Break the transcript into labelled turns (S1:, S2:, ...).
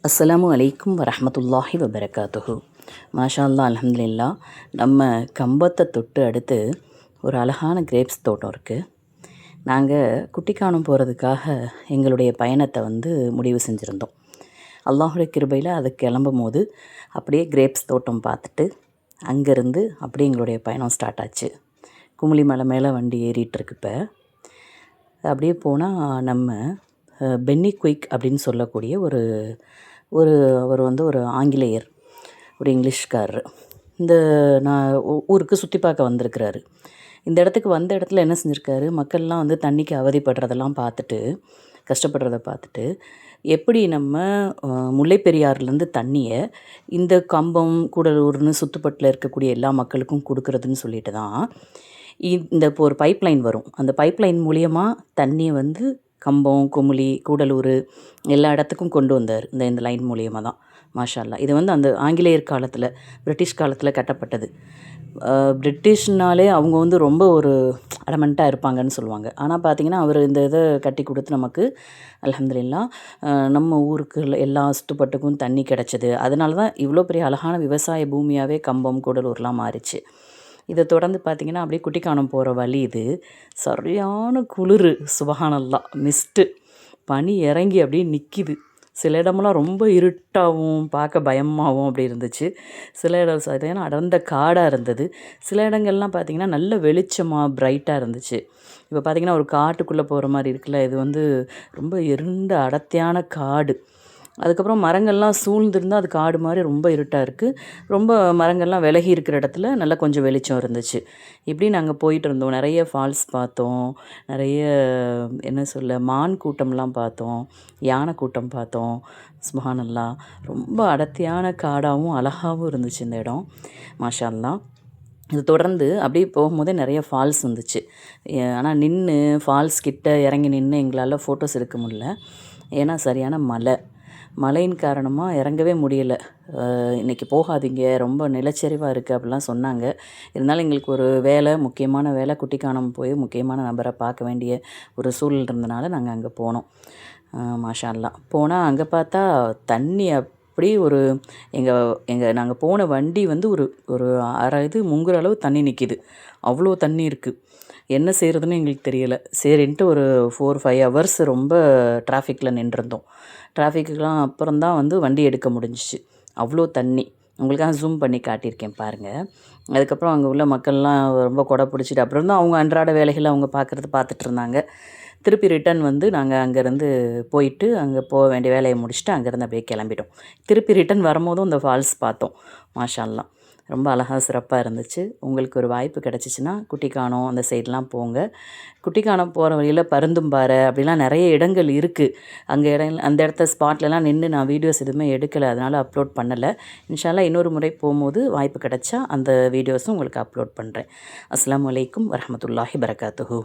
S1: அஸ்ஸலாமு அலைக்கும் வரஹ்மத்துல்லாஹி வபரகாத்துஹு. மாஷா அல்லாஹ், அல்ஹம்துலில்லாஹ். நம்ம கம்பத்தை தொட்டு அடுத்து ஒரு அழகான கிரேப்ஸ் தோட்டம் இருக்குது. நாங்கள் குட்டிக்கானம் போகிறதுக்காக எங்களுடைய பயணத்தை முடிவு செஞ்சுருந்தோம். அல்லாஹுடைய கிருபையில் அது கிளம்பும் போது அப்படியே கிரேப்ஸ் தோட்டம் பார்த்துட்டு அங்கேருந்து அப்படியே எங்களுடைய பயணம் ஸ்டார்ட் ஆச்சு. குமுளி மலை மேலே வண்டி ஏறிட்டுருக்கு. இப்போ அப்படியே போனால் நம்ம பென்னி குயிக் அப்படின்னு சொல்லக்கூடிய ஒரு ஒரு அவர் ஒரு ஆங்கிலேயர், ஒரு இங்கிலீஷ்காரர். இந்த நான் ஊருக்கு சுற்றி பார்க்க வந்திருக்கிறாரு. இந்த இடத்துக்கு வந்த இடத்துல என்ன செஞ்சுருக்காரு, மக்கள்லாம் தண்ணிக்கு அவதிப்படுறதெல்லாம் பார்த்துட்டு, கஷ்டப்படுறத பார்த்துட்டு, எப்படி நம்ம முல்லை பெரியாறுலேருந்து தண்ணியை இந்த கம்பம் கூடலூர்னு சுற்றுப்பட்டில் இருக்கக்கூடிய எல்லா மக்களுக்கும் கொடுக்குறதுன்னு சொல்லிட்டு தான் இப்போ ஒரு பைப்லைன் வரும். அந்த பைப்லைன் மூலியமாக தண்ணியை கம்பம், குமுளி, கூடலூர் எல்லா இடத்துக்கும் கொண்டு வந்தார். இந்த லைன் மூலியமாக தான். மாஷா அல்லாஹ். இது அந்த ஆங்கிலேயர் காலத்தில், பிரிட்டிஷ் காலத்தில் கட்டப்பட்டது. பிரிட்டிஷ்னாலே அவங்க ரொம்ப ஒரு அடமெண்ட்டாக இருப்பாங்கன்னு சொல்லுவாங்க. ஆனால் பார்த்திங்கன்னா அவர் இந்த இதை கட்டி கொடுத்து நமக்கு அல்ஹம்துலில்லாஹ் நம்ம ஊருக்கு எல்லா சுற்றுப்பட்டுக்கும் தண்ணி கிடச்சிது. அதனால தான் இவ்வளோ பெரிய அழகான விவசாய பூமியாகவே கம்பம், கூடலூர்லாம் மாறிச்சு. இதை தொடர்ந்து பார்த்திங்கன்னா அப்படியே குட்டிக்கானம் போகிற வழி இது. சரியான குளிர், சுபஹானல்லாஹ். மிஸ்ட்டு பனி இறங்கி அப்படியே நிற்கிது. சில இடமெல்லாம் ரொம்ப இருட்டாகவும் பார்க்க பயமாகவும் அப்படி இருந்துச்சு. சில இடம் சரியான அடர்ந்த காடாக இருந்தது. சில இடங்கள்லாம் பார்த்திங்கன்னா நல்ல வெளிச்சமாக பிரைட்டாக இருந்துச்சு. இப்போ பார்த்திங்கன்னா ஒரு காட்டுக்குள்ளே போகிற மாதிரி இருக்குல்ல, இது ரொம்ப இருண்ட அடர்த்தியான காடு. அதுக்கப்புறம் மரங்கள்லாம் சூழ்ந்திருந்தால் அது காடு மாதிரி ரொம்ப இருட்டாக இருக்குது. ரொம்ப மரங்கள்லாம் விலகி இருக்கிற இடத்துல நல்லா கொஞ்சம் வெளிச்சம் இருந்துச்சு. இப்படி நாங்கள் போயிட்டு இருந்தோம். நிறைய ஃபால்ஸ் பார்த்தோம். நிறைய என்ன சொல்ல, மான் கூட்டம்லாம் பார்த்தோம். யானை கூட்டம் பார்த்தோம். சுப்ஹானல்லாஹ். ரொம்ப அடர்த்தியான காடாகவும் அழகாகவும் இருந்துச்சு இந்த இடம். மாஷா அல்லாஹ். இது தொடர்ந்து அப்படியே போகும்போதே நிறைய ஃபால்ஸ் வந்துச்சு. ஆனால் ஃபால்ஸ் கிட்ட இறங்கி நின்று எங்களால் ஃபோட்டோஸ் எடுக்க முடியல. ஏன்னா சரியான மழையின் காரணமாக இறங்கவே முடியலை. இன்றைக்கி போகாதீங்க, ரொம்ப நிலச்சரிவாக இருக்குது அப்படிலாம் சொன்னாங்க. இருந்தாலும் எங்களுக்கு ஒரு முக்கியமான வேலை, குட்டிக்கானம் போய் முக்கியமான நபரை பார்க்க வேண்டிய ஒரு சூழல் இருந்தனால நாங்கள் அங்கே போனோம். மாஷா அல்லாஹ். போனால் அங்கே பார்த்தா தண்ணி அப்படி நாங்கள் போன வண்டி ஒரு அரை முங்குற அளவு தண்ணி நிற்கிது. அவ்வளோ தண்ணி இருக்குது. என்ன செய்கிறதுன்னு எங்களுக்கு தெரியலை. சரின்ட்டு ஒரு 4-5 ஹவர்ஸ் ரொம்ப டிராஃபிக்கில் நின்றுருந்தோம். டிராஃபிக்குலாம் அப்புறம் தான் வண்டி எடுக்க முடிஞ்சிச்சு. அவ்வளோ தண்ணி. உங்களுக்காக ஜூம் பண்ணி காட்டியிருக்கேன் பாருங்கள். அதுக்கப்புறம் அங்கே உள்ள மக்கள்லாம் ரொம்ப கொடை பிடிச்சிட்டு அப்புறம் தான் அவங்க அன்றாட வேலைகளை அவங்க பார்த்துட்டு இருந்தாங்க. திருப்பி ரிட்டன் நாங்கள் அங்கேருந்து போயிட்டு அங்கே போக வேண்டிய வேலையை முடிச்சுட்டு அங்கேருந்து அப்படியே கிளம்பிட்டோம். திருப்பி ரிட்டன் வரும்போதும் இந்த ஃபால்ஸ் பார்த்தோம். மாஷா அல்லாஹ். ரொம்ப அழகாக சிறப்பாக இருந்துச்சு. உங்களுக்கு ஒரு வாய்ப்பு கிடச்சிச்சின்னா குட்டிக்கானம் அந்த சைடெலாம் போங்க. குட்டிக்கானம் போகிற வழியில் பருந்தும்பாறை அப்படிலாம் நிறைய இடங்கள் இருக்குது. அந்த இடத்த ஸ்பாட்லலாம் நின்று நான் வீடியோஸ் எதுவுமே எடுக்கலை, அதனால் அப்லோட் பண்ணலை. இன்ஷா அல்லாஹ் இன்னொரு முறை போகும்போது வாய்ப்பு கிடச்சா அந்த வீடியோஸும் உங்களுக்கு அப்லோட் பண்ணுறேன். அஸ்ஸலாமு அலைக்கும் வரஹ்மத்துல்லாஹி வபரகாத்துஹு.